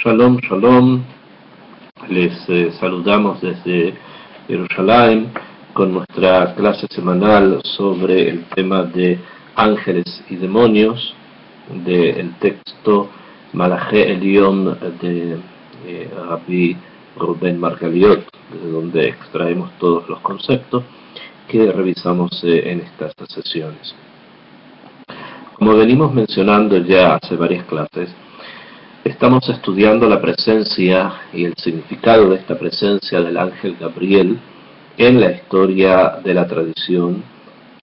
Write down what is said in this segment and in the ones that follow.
Shalom, shalom. Les saludamos desde Jerusalén con nuestra clase semanal sobre el tema de ángeles y demonios del texto Malaché Elión de Rabbi Rubén Margaliot, desde donde extraemos todos los conceptos que revisamos en estas sesiones. Como venimos mencionando ya hace varias clases, estamos estudiando la presencia y el significado de esta presencia del ángel Gabriel en la historia de la tradición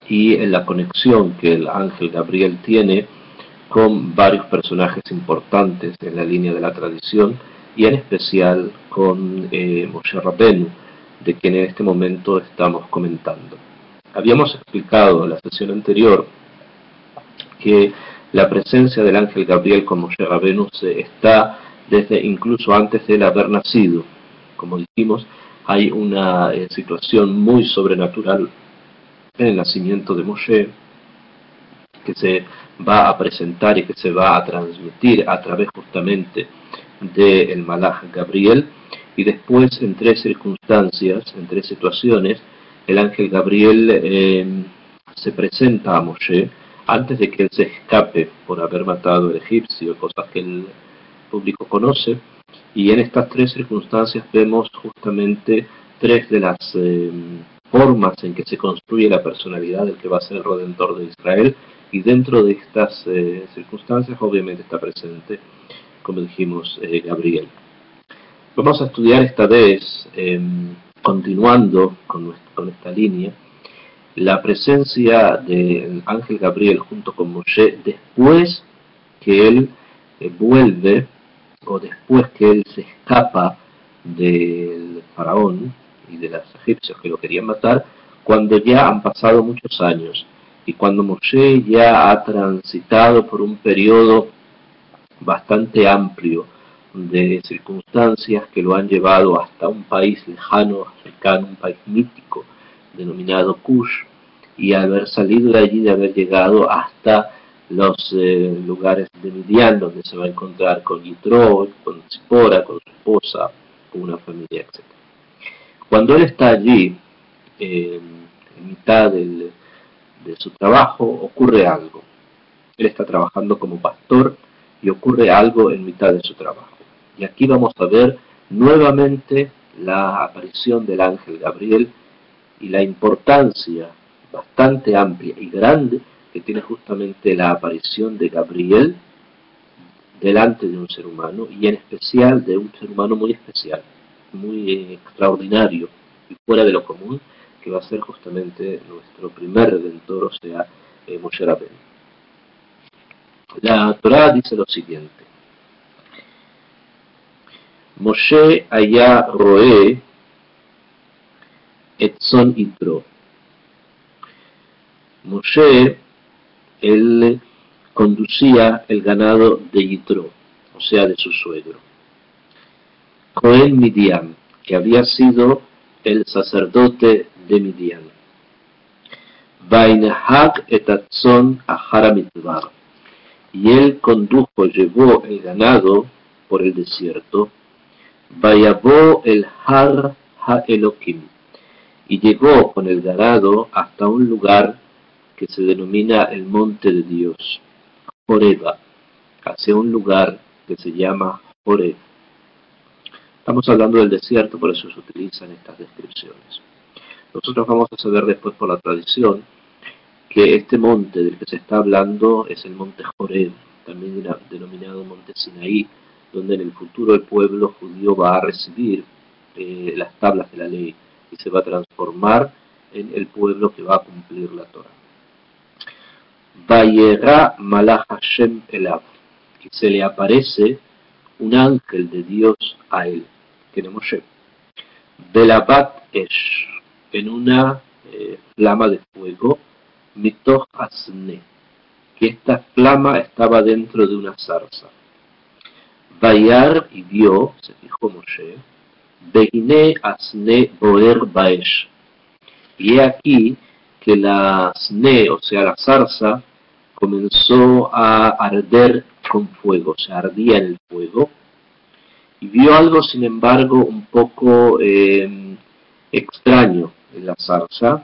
y en la conexión que el ángel Gabriel tiene con varios personajes importantes en la línea de la tradición y en especial con Moshe Rabbeinu, de quien en este momento estamos comentando. Habíamos explicado en la sesión anterior que la presencia del ángel Gabriel con Moshe Rabbeinu está desde incluso antes de él haber nacido. Como dijimos, hay una situación muy sobrenatural en el nacimiento de Moshe que se va a presentar y que se va a transmitir a través justamente del Malach Gabriel, y después en tres circunstancias, en tres situaciones, el ángel Gabriel se presenta a Moshe antes de que él se escape por haber matado al egipcio, cosas que el público conoce, y en estas tres circunstancias vemos justamente tres de las formas en que se construye la personalidad del que va a ser el Redentor de Israel, y dentro de estas circunstancias obviamente está presente, como dijimos, Gabriel. Vamos a estudiar esta vez, continuando con esta línea, la presencia del ángel Gabriel junto con Moshe después que él vuelve, o después que él se escapa del faraón y de los egipcios que lo querían matar, cuando ya han pasado muchos años y cuando Moshe ya ha transitado por un periodo bastante amplio de circunstancias que lo han llevado hasta un país lejano, africano, un país mítico denominado Cush, y haber salido de allí, de haber llegado hasta los lugares de Midian, donde se va a encontrar con Yitro, con Zipora, con su esposa, con una familia, etc. Cuando él está allí, en mitad de su trabajo, ocurre algo. Él está trabajando como pastor y ocurre algo en mitad de su trabajo. Y aquí vamos a ver nuevamente la aparición del ángel Gabriel y la importancia bastante amplia y grande que tiene justamente la aparición de Gabriel delante de un ser humano, y en especial de un ser humano muy especial, muy extraordinario y fuera de lo común, que va a ser justamente nuestro primer redentor, o sea, Moshe Rabbeinu. La Torá dice lo siguiente: Moshe haya roe etzon Yitro. Moshe, él conducía el ganado de Yitro, o sea, de su suegro, Cohen Midian, que había sido el sacerdote de Midian. Vainahak et atzon ahara midbar. Y él llevó el ganado por el desierto. Vayabó el har ha-Elokim, y llegó con el ganado hasta un lugar que se denomina el monte de Dios, Horeba, hacia un lugar que se llama Horeb. Estamos hablando del desierto, por eso se utilizan estas descripciones. Nosotros vamos a saber después por la tradición que este monte del que se está hablando es el monte Horeb, también denominado monte Sinaí, donde en el futuro el pueblo judío va a recibir las tablas de la ley y se va a transformar en el pueblo que va a cumplir la Torah. Vayera Malach Hashem Elav, y se le aparece un ángel de Dios a él, que es Moshe. Belabat Esh, en una flama de fuego, Mitoch Asne, que esta flama estaba dentro de una zarza. Vayar, y vio, se fijó Moshe, Beine Asne Boer Baesh, y he aquí que la Asne, o sea la zarza, comenzó a arder con fuego, se ardía en el fuego. y vio algo, sin embargo, un poco extraño en la zarza,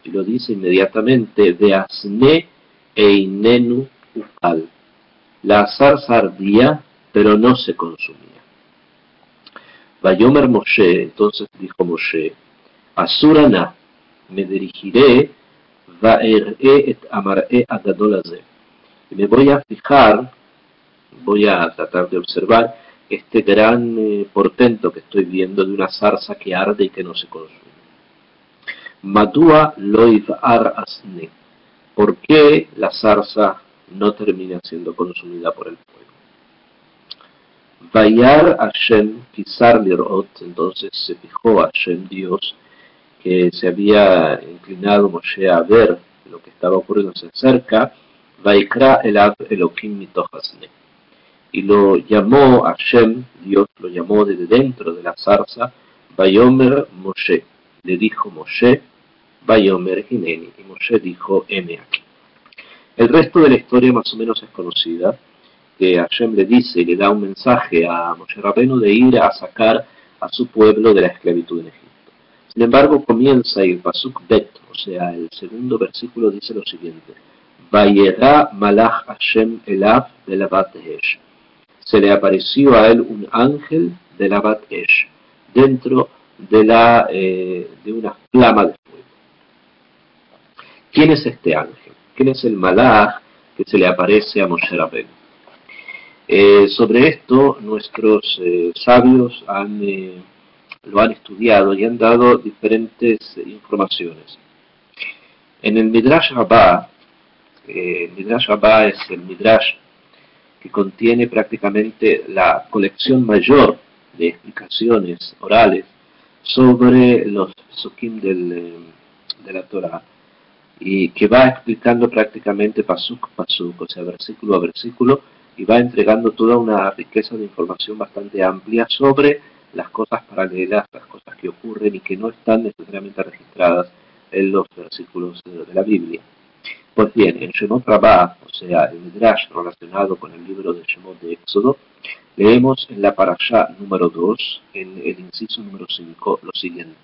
y lo dice inmediatamente, de asne einenu ukal. La zarza ardía, pero no se consumía. Vayomer Moshe, entonces dijo Moshe, Asurana, me dirigiré, vaer'e et amar'e agadol hazeh. Y me voy a fijar, voy a tratar de observar este gran portento que estoy viendo de una zarza que arde y que no se consume. Madua loiv'ar asne. ¿Por qué la zarza no termina siendo consumida por el fuego? Vayar Hashem Kisar Lirot, entonces se fijó Hashem Dios, que se había inclinado Moshe a ver lo que estaba ocurriendo cerca, Vaikra Elav Elohim Mitoch Hasne. Y lo llamó Hashem, Dios lo llamó desde dentro de la zarza, Vayomer Moshe. Le dijo Moshe, Vayomer Hineni. Y Moshe dijo, heme aquí. El resto de la historia más o menos es conocida, que Hashem le dice y le da un mensaje a Moshe Rabbeinu de ir a sacar a su pueblo de la esclavitud en Egipto. Sin embargo, comienza y el Pasuk Bet, o sea, el segundo versículo dice lo siguiente, Vayera Malach Hashem Elav de la Bat Esh. Se le apareció a él un ángel de la Bat Esh, dentro de una flama de fuego. ¿Quién es este ángel? ¿Quién es el Malach que se le aparece a Moshe Rabbeinu? Sobre esto nuestros sabios lo han estudiado y han dado diferentes informaciones. En el Midrash Rabbah es el Midrash que contiene prácticamente la colección mayor de explicaciones orales sobre los Pesukim de la Torah, y que va explicando prácticamente pasuk a pasuk, o sea, versículo a versículo, y va entregando toda una riqueza de información bastante amplia sobre las cosas paralelas, las cosas que ocurren y que no están necesariamente registradas en los versículos de la Biblia. Pues bien, en Shemot Rabbah, o sea, el Midrash relacionado con el libro de Shemot de Éxodo, leemos en la parashá número 2, en el inciso número 5, lo siguiente.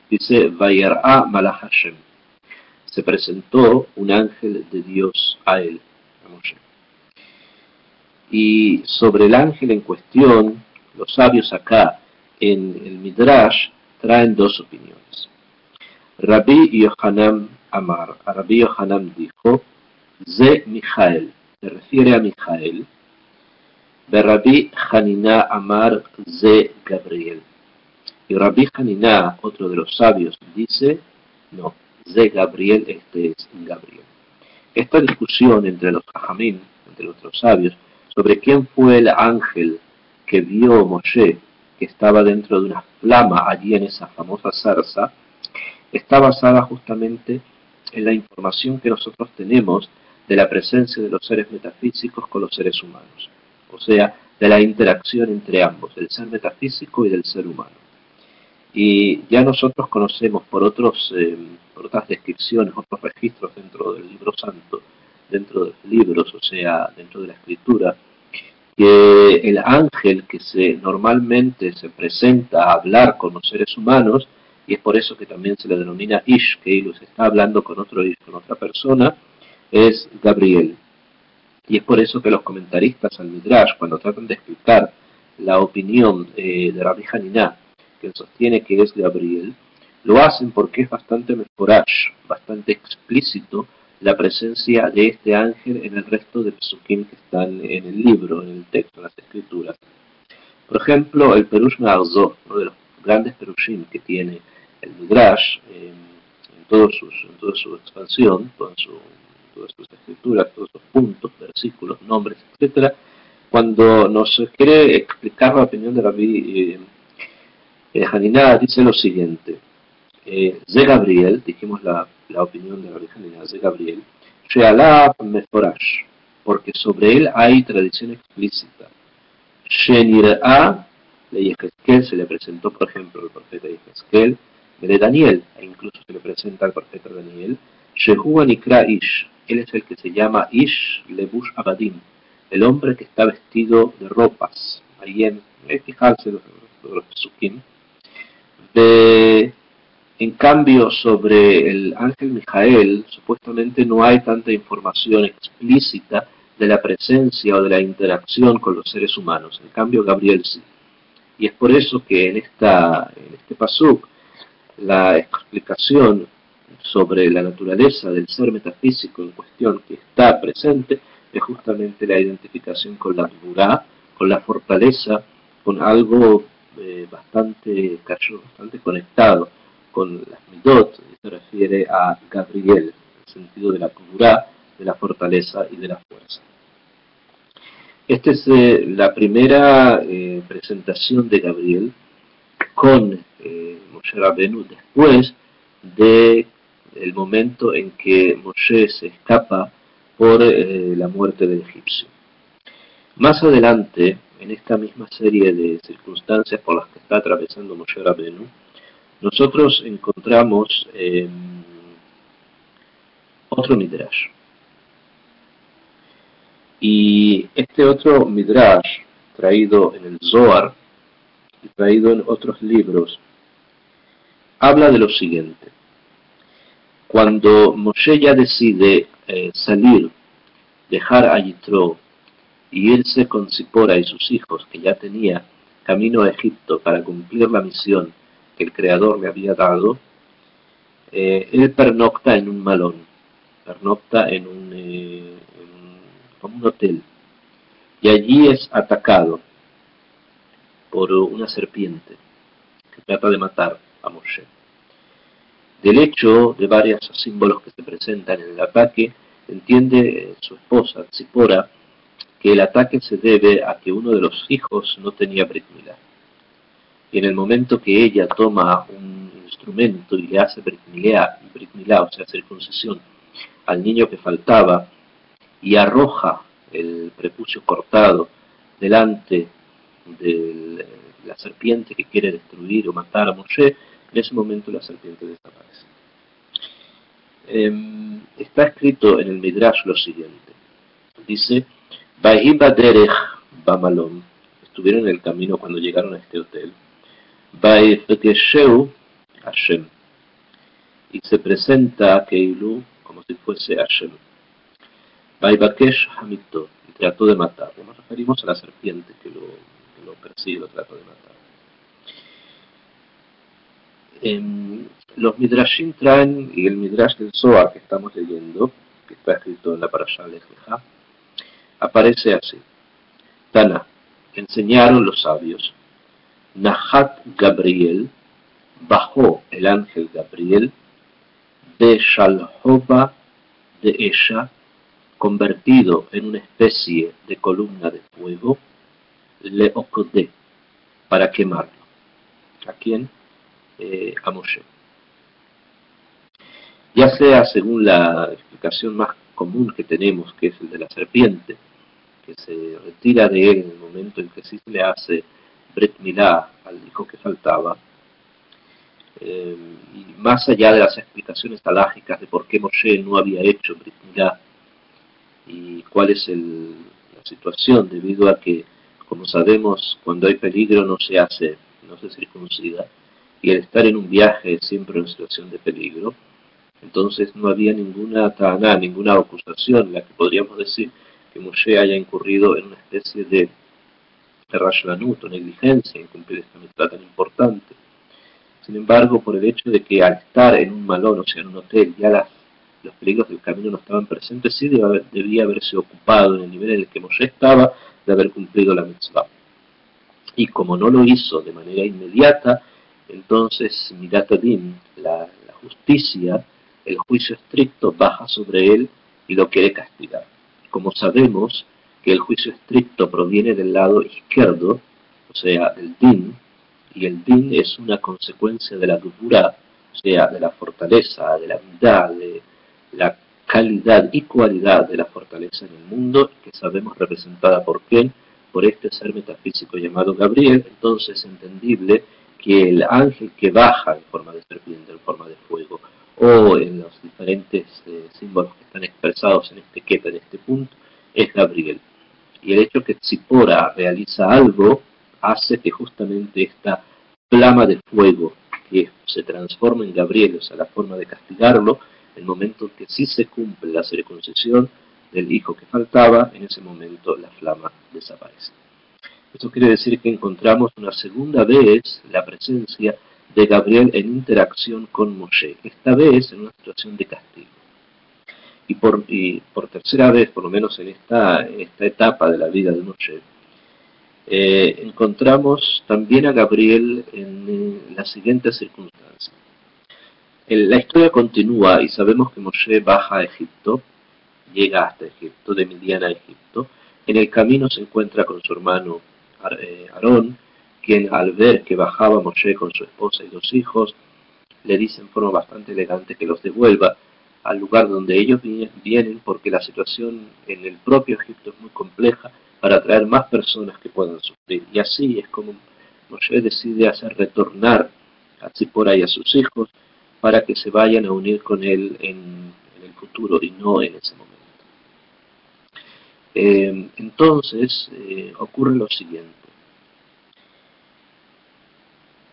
Dice, Vayar'a Malach Hashem. Se presentó un ángel de Dios a él, a Moshe. Y sobre el ángel en cuestión, los sabios acá en el Midrash traen dos opiniones. Rabbi Yohanan Amar, Rabbi Yohanan dijo, Ze Mijael, se refiere a Mijael. De Rabbi Hanina Amar, Ze Gabriel. Y Rabbi Hanina, otro de los sabios, dice, no, Ze Gabriel, este es Gabriel. Esta discusión entre los Jajamim, entre nuestros sabios, sobre quién fue el ángel que vio Moshe, que estaba dentro de una flama allí en esa famosa zarza, está basada justamente en la información que nosotros tenemos de la presencia de los seres metafísicos con los seres humanos, o sea, de la interacción entre ambos, del ser metafísico y del ser humano. Y ya nosotros conocemos por otras descripciones, otros registros dentro del libro santo, dentro de los libros, o sea, dentro de la escritura, que el ángel que normalmente se presenta a hablar con los seres humanos, y es por eso que también se le denomina Ish, que él está hablando con otro Ish, con otra persona, es Gabriel. Y es por eso que los comentaristas al Midrash, cuando tratan de explicar la opinión de Rabbi Hanina, que sostiene que es Gabriel, lo hacen porque es bastante meforash, bastante explícito la presencia de este ángel en el resto de pesukim que están en el libro, en el texto, en las escrituras. Por ejemplo, el Perush Ma'arzot, uno de los grandes perushim que tiene el Midrash, en toda su expansión, todas sus escrituras, todos sus puntos, versículos, nombres, etc., cuando nos quiere explicar la opinión de Rabbi Hanina, dice lo siguiente. Ze Gabriel, dijimos la opinión de Rabbi Hanina, Ze Gabriel, Shealab Meforash, porque sobre él hay tradición explícita. Shenir'a, de Yehezkel se le presentó, por ejemplo, al profeta Yehezkel, de Daniel, e incluso se le presenta al profeta Daniel, Shehu Anikra Ish, él es el que se llama Ish Lebush Abadim, el hombre que está vestido de ropas, ahí fijarse los Pesukim. En cambio, sobre el ángel Mijael, supuestamente no hay tanta información explícita de la presencia o de la interacción con los seres humanos. En cambio, Gabriel sí. Y es por eso que en este pasuk, la explicación sobre la naturaleza del ser metafísico en cuestión que está presente es justamente la identificación con la Gvurá, con la fortaleza, con algo bastante conectado con las Midot, se refiere a Gabriel, en el sentido de la Gvurá, de la fortaleza y de la fuerza. Esta es la primera presentación de Gabriel con Moshe Rabbeinu después del momento en que Moshe se escapa por la muerte del egipcio. Más adelante, en esta misma serie de circunstancias por las que está atravesando Moshe Rabbeinu, nosotros encontramos otro midrash. Y este otro midrash, traído en el Zohar y traído en otros libros, habla de lo siguiente. Cuando Moshe ya decide salir, dejar a Yitro y irse con Zipora y sus hijos, que ya tenía camino a Egipto para cumplir la misión que el Creador le había dado, él pernocta en un malón, pernocta como un hotel, y allí es atacado por una serpiente que trata de matar a Moshe. Del hecho de varios símbolos que se presentan en el ataque, entiende su esposa, Tzipora, que el ataque se debe a que uno de los hijos no tenía Brit Milá. Y en el momento que ella toma un instrumento y le hace Brit Milá, o sea, circuncisión, al niño que faltaba, y arroja el prepucio cortado delante de la serpiente que quiere destruir o matar a Moshe, en ese momento la serpiente desaparece. Está escrito en el Midrash lo siguiente. Dice, Vahi baderech bamalom, estuvieron en el camino cuando llegaron a este hotel, Vaifekesheu Hashem, y se presenta a Keilu como si fuese Hashem. Vaibakesh Hamito, y trató de matarlo. Nos referimos a la serpiente que lo persigue, lo trató de matar. Los Midrashim traen, y el Midrash del Zohar que estamos leyendo, que está escrito en la Parashá Lech Lecha, aparece así. Tana, enseñaron los sabios, Nahat Gabriel, bajó el ángel Gabriel, de Shalhova de ella, convertido en una especie de columna de fuego, le ocodé, para quemarlo. ¿A quién? A Moshe. Ya sea según la explicación más común que tenemos, que es el de la serpiente, que se retira de él en el momento en que sí se le hace Brit Milá al hijo que faltaba, y más allá de las explicaciones halágicas de por qué Moshe no había hecho Brit Milá y cuál es la situación, debido a que, como sabemos, cuando hay peligro no se circuncida, y al estar en un viaje siempre en situación de peligro, entonces no había ninguna ta'aná, ninguna acusación en la que podríamos decir que Moshe haya incurrido en una especie de rashlanut o negligencia en cumplir esta mitzvah tan importante. Sin embargo, por el hecho de que al estar en un malón, o sea, en un hotel, ya los peligros del camino no estaban presentes, sí debía haberse ocupado en el nivel en el que Moshe estaba de haber cumplido la mitzvah. Y como no lo hizo de manera inmediata, entonces Midat Adin, la justicia, el juicio estricto baja sobre él y lo quiere castigar. Como sabemos que el juicio estricto proviene del lado izquierdo, o sea, del din, y el din es una consecuencia de la Gvurá, o sea, de la fortaleza, de la midá, de la calidad y cualidad de la fortaleza en el mundo, que sabemos representada por quién, por este ser metafísico llamado Gabriel. Entonces es entendible que el ángel que baja en forma de serpiente, en forma de fuego, o en los diferentes símbolos que están expresados en este punto, es Gabriel. Y el hecho que Tzipora realiza algo hace que justamente esta flama de fuego que se transforma en Gabriel, o sea, la forma de castigarlo, el momento en que sí se cumple la circuncisión del hijo que faltaba, en ese momento la flama desaparece. Esto quiere decir que encontramos una segunda vez la presencia de Gabriel en interacción con Moshe, esta vez en una situación de castigo. Y por tercera vez, por lo menos en esta etapa de la vida de Moshe, encontramos también a Gabriel en la siguiente circunstancia. La historia continúa y sabemos que Moshe baja a Egipto, llega hasta Egipto, de Midian a Egipto. En el camino se encuentra con su hermano Aarón, quien al ver que bajaba Moshe con su esposa y 2 hijos, le dice en forma bastante elegante que los devuelva al lugar donde ellos vienen, porque la situación en el propio Egipto es muy compleja para atraer más personas que puedan sufrir. Y así es como Moshe decide hacer retornar a Tzipora y a sus hijos para que se vayan a unir con él en el futuro y no en ese momento. Entonces ocurre lo siguiente.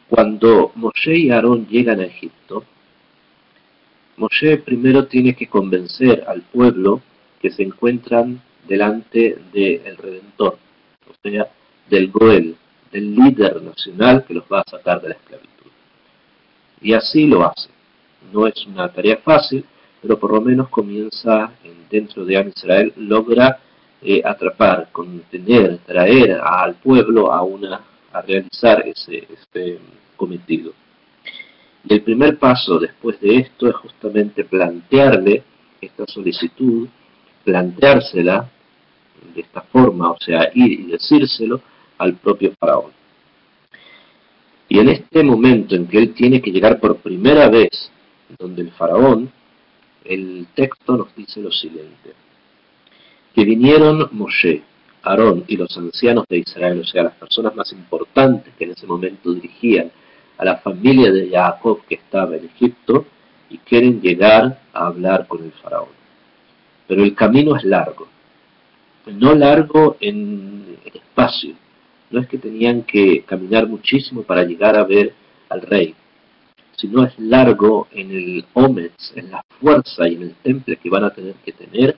Cuando Moshe y Aarón llegan a Egipto, Moshe primero tiene que convencer al pueblo que se encuentran delante del Redentor, o sea, del Goel, del líder nacional que los va a sacar de la esclavitud. Y así lo hace. No es una tarea fácil, pero por lo menos comienza dentro de Am Israel, logra atrapar, contener, traer al pueblo a realizar ese cometido. Y el primer paso después de esto es justamente plantearle esta solicitud, planteársela de esta forma, o sea, ir y decírselo al propio faraón. Y en este momento en que él tiene que llegar por primera vez donde el faraón, el texto nos dice lo siguiente: que vinieron Moshe, Aarón y los ancianos de Israel, o sea, las personas más importantes que en ese momento dirigían a la familia de Jacob que estaba en Egipto, y quieren llegar a hablar con el faraón. Pero el camino es largo, no largo en espacio, no es que tenían que caminar muchísimo para llegar a ver al rey, sino es largo en el ometz, en la fuerza y en el temple que van a tener que tener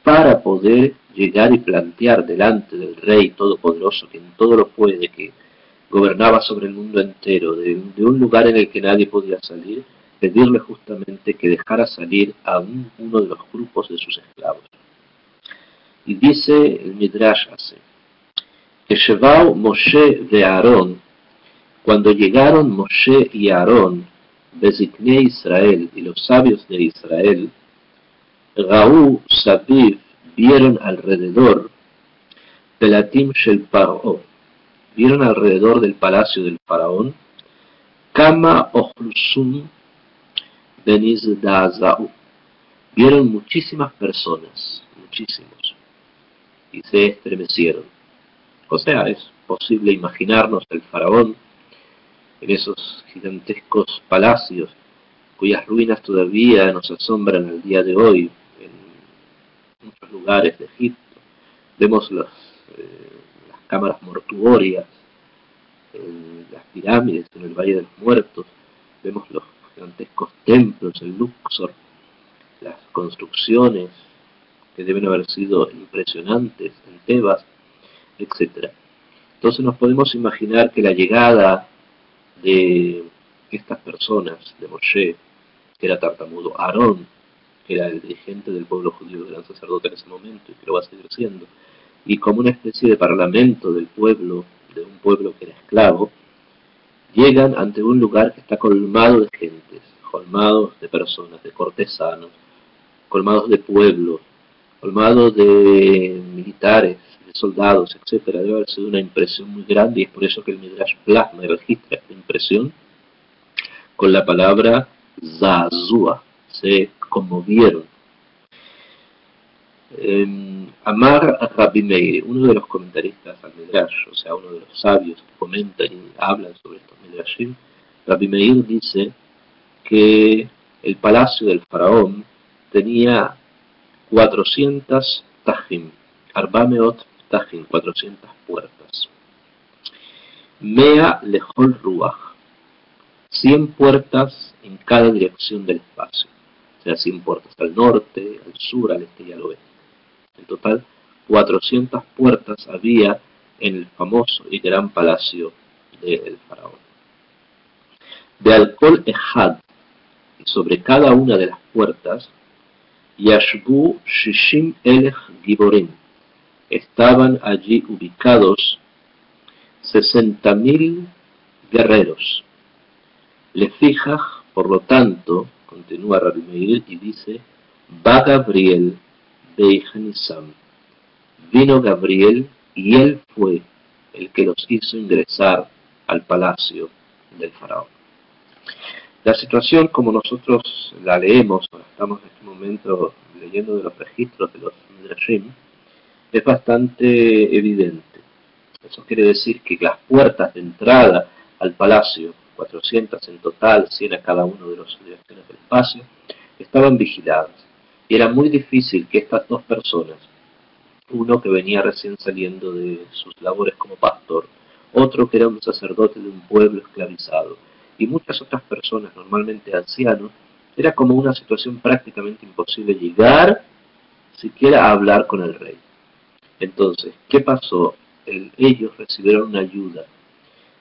para poder llegar y plantear delante del Rey Todopoderoso, que en todo lo puede, que gobernaba sobre el mundo entero, de un lugar en el que nadie podía salir, pedirle justamente que dejara salir a uno de los grupos de sus esclavos. Y dice el Midrash así: que Shevau Moshe de Aarón, cuando llegaron Moshe y Aarón, Bezikne Israel y los sabios de Israel, Raú Sabiv, vieron alrededor, Pelatim Shel Paro, vieron alrededor del palacio del faraón, Kama Ochlusum Beniz Dazau, vieron muchísimas personas, muchísimos, y se estremecieron. O sea, es posible imaginarnos el faraón en esos gigantescos palacios cuyas ruinas todavía nos asombran al día de hoy en muchos lugares de Egipto. Vemos las cámaras mortuorias, las pirámides en el Valle de los Muertos, vemos los gigantescos templos en Luxor, las construcciones que deben haber sido impresionantes en Tebas, etc. Entonces nos podemos imaginar que la llegada de estas personas, de Moshe, que era tartamudo, Aarón, que era el dirigente del pueblo judío, el gran sacerdote en ese momento y que lo va a seguir siendo, y como una especie de parlamento del pueblo, de un pueblo que era esclavo, llegan ante un lugar que está colmado de gentes, colmados de personas, de cortesanos, colmados de pueblos, colmados de militares, de soldados, etc. Debe haber sido una impresión muy grande, y es por eso que el Midrash plasma y registra esta impresión con la palabra Zazua, se conmovieron. Amar Rabbi Meir, uno de los comentaristas al Midrash, o sea, uno de los sabios que comentan y hablan sobre estos Midrashim, Rabbi Meir dice que el palacio del faraón tenía 400 tajim, Arbameot tajim, 400 puertas. Mea lejol ruach, 100 puertas en cada dirección del espacio, o sea, 100 puertas al norte, al sur, al este y al oeste. En total, 400 puertas había en el famoso y gran palacio del faraón. De Alcol Ejad, y sobre cada una de las puertas, Yashbu Shishim Elech Giborim, estaban allí ubicados 60.000 guerreros. Le fijaj, por lo tanto, continúa Rabbi Meir y dice, va Gabriel Beijanisam, vino Gabriel y él fue el que los hizo ingresar al palacio del faraón. La situación, como nosotros la leemos, estamos en este momento leyendo de los registros de los Midrashim, es bastante evidente. Eso quiere decir que las puertas de entrada al palacio, 400 en total, 100 a cada uno de las direcciones del espacio, estaban vigiladas. Y era muy difícil que estas dos personas, uno que venía recién saliendo de sus labores como pastor, otro que era un sacerdote de un pueblo esclavizado, y muchas otras personas, normalmente ancianos, era como una situación prácticamente imposible llegar siquiera a hablar con el rey. Entonces, ¿qué pasó? Ellos recibieron una ayuda.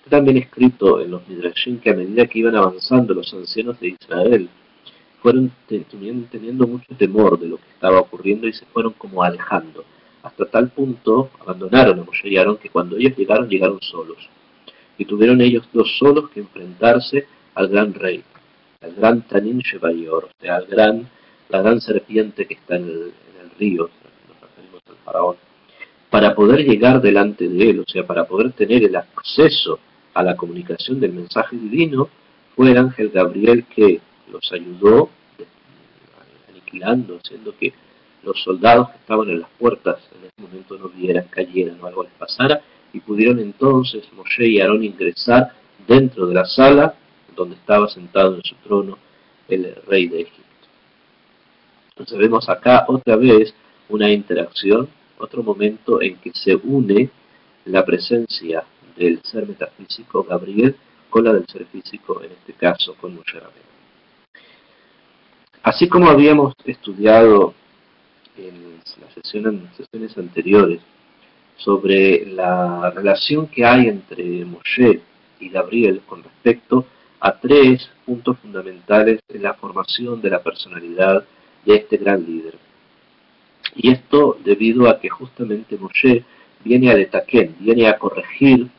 También escrito en los Midrashim que a medida que iban avanzando los ancianos de Israel, fueron teniendo mucho temor de lo que estaba ocurriendo y se fueron como alejando. Hasta tal punto abandonaron a Moshe y Aarón que cuando ellos llegaron solos. Y tuvieron ellos dos solos que enfrentarse al gran rey, al gran Tanin Shebayor, o sea, la gran serpiente que está en el río, nos referimos al faraón, para poder llegar delante de él, o sea, para poder tener el acceso a la comunicación del mensaje divino, fue el ángel Gabriel que los ayudó aniquilando, haciendo que los soldados que estaban en las puertas en ese momento no vieran, cayeran o algo les pasara, y pudieron entonces Moshe y Aarón ingresar dentro de la sala donde estaba sentado en su trono el rey de Egipto. Entonces vemos acá otra vez una interacción, otro momento en que se une la presencia del ser metafísico Gabriel con la del ser físico, en este caso con Moshe Rabbeinu. Así como habíamos estudiado en las sesiones anteriores sobre la relación que hay entre Moshe y Gabriel con respecto a tres puntos fundamentales en la formación de la personalidad de este gran líder. Y esto debido a que justamente Moshe viene a detaquén, viene a corregir,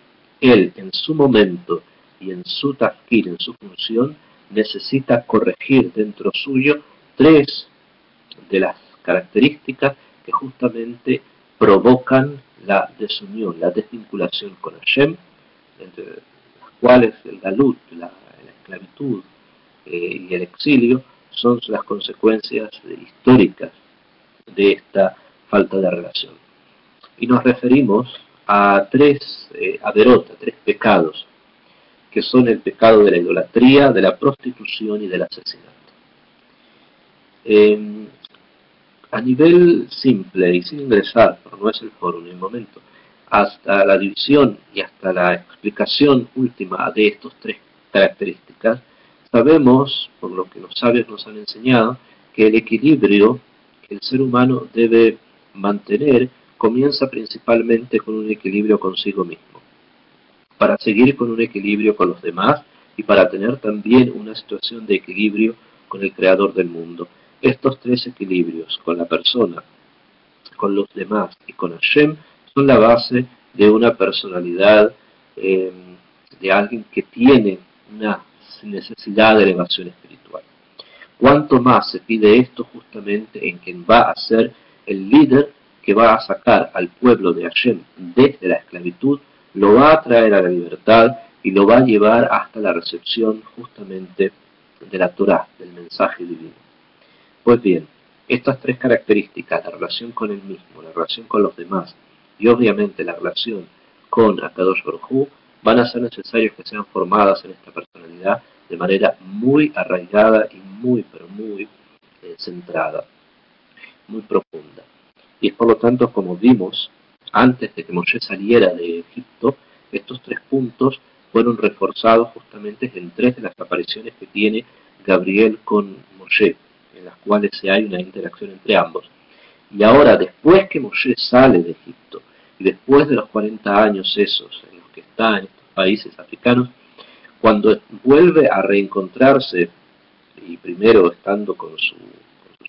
él en su momento y en su tafkir, en su función, necesita corregir dentro suyo tres de las características que justamente provocan la desunión, la desvinculación con Hashem, entre las cuales el galut, la esclavitud y el exilio son las consecuencias históricas de esta falta de relación. Y nos referimos a tres averot, a tres pecados, que son el pecado de la idolatría, de la prostitución y del asesinato. A nivel simple y sin ingresar, pero no es el foro ni el momento, hasta la división y hasta la explicación última de estas tres características, sabemos, por lo que los sabios nos han enseñado, que el equilibrio que el ser humano debe mantener comienza principalmente con un equilibrio consigo mismo, para seguir con un equilibrio con los demás y para tener también una situación de equilibrio con el Creador del mundo. Estos tres equilibrios, con la persona, con los demás y con Hashem, son la base de una personalidad de alguien que tiene una necesidad de elevación espiritual. Cuanto más se pide esto justamente en quien va a ser el líder que va a sacar al pueblo de Hashem desde la esclavitud, lo va a traer a la libertad y lo va a llevar hasta la recepción justamente de la Torá, del mensaje divino. Pues bien, estas tres características, la relación con él mismo, la relación con los demás y obviamente la relación con Akadosh Baruj Hu, van a ser necesarios que sean formadas en esta personalidad de manera muy arraigada y muy, pero muy centrada, muy profunda. Y es por lo tanto, como vimos, antes de que Moshe saliera de Egipto, estos 3 puntos fueron reforzados justamente en 3 de las apariciones que tiene Gabriel con Moshe, en las cuales hay una interacción entre ambos. Y ahora, después que Moshe sale de Egipto, y después de los 40 años esos en los que está en estos países africanos, cuando vuelve a reencontrarse, y primero estando con su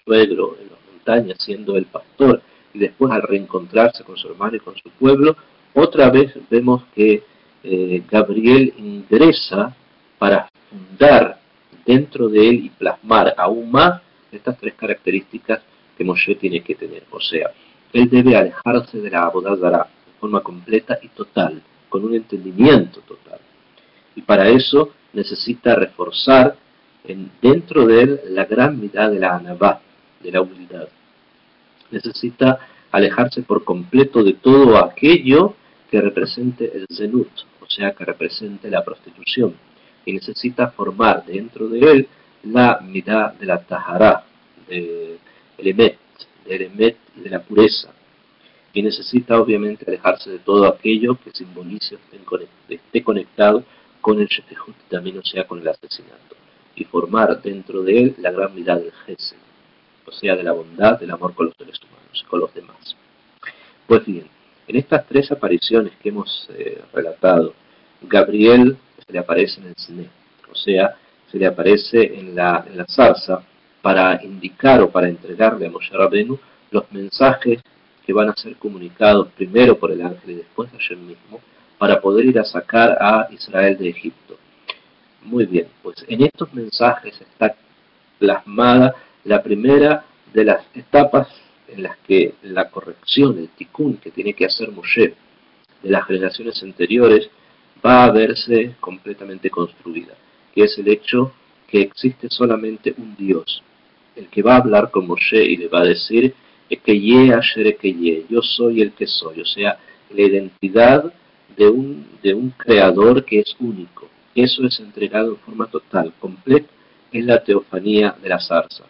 suegro en las montañas, siendo el pastor, y después al reencontrarse con su hermano y con su pueblo, otra vez vemos que Gabriel ingresa para fundar dentro de él y plasmar aún más estas 3 características que Moshe tiene que tener. O sea, él debe alejarse de la Avodah Zará de forma completa y total, con un entendimiento total. Y para eso necesita reforzar dentro de él la gran mitad de la anabá, de la humildad. Necesita alejarse por completo de todo aquello que represente el zenut, o sea, que represente la prostitución. Y necesita formar dentro de él la mitad de la tahará, del emet y de la pureza. Y necesita obviamente alejarse de todo aquello que simbolice o esté conectado con el shefehut también, o sea, con el asesinato. Y formar dentro de él la gran mirada del Gesed, o sea, de la bondad, del amor con los seres humanos y con los demás. Pues bien, en estas 3 apariciones que hemos relatado, Gabriel se le aparece en el Siné, o sea, se le aparece en la zarza para indicar o para entregarle a Moshe Rabenu los mensajes que van a ser comunicados primero por el ángel y después de Hashem mismo, para poder ir a sacar a Israel de Egipto. Muy bien, pues en estos mensajes está plasmada la primera de las etapas en las que la corrección, el tikkun que tiene que hacer Moshe de las generaciones anteriores va a verse completamente construida, que es el hecho que existe solamente un Dios, el que va a hablar con Moshe y le va a decir Ekeye Asher Ekeye, yo soy el que soy, o sea, la identidad de un creador que es único. Eso es entregado en forma total, completa, en la teofanía de la zarza.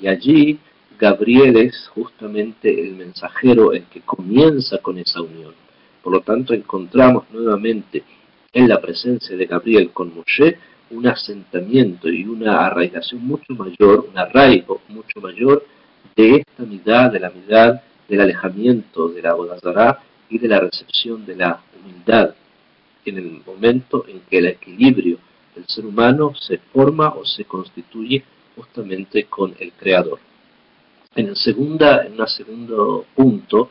Y allí Gabriel es justamente el mensajero, el que comienza con esa unión. Por lo tanto, encontramos nuevamente en la presencia de Gabriel con Moshe un asentamiento y una arraigación mucho mayor, un arraigo mucho mayor de esta mitad, de la mitad del alejamiento de la Avodah Zará y de la recepción de la humildad, en el momento en que el equilibrio del ser humano se forma o se constituye justamente con el Creador. En un segundo punto,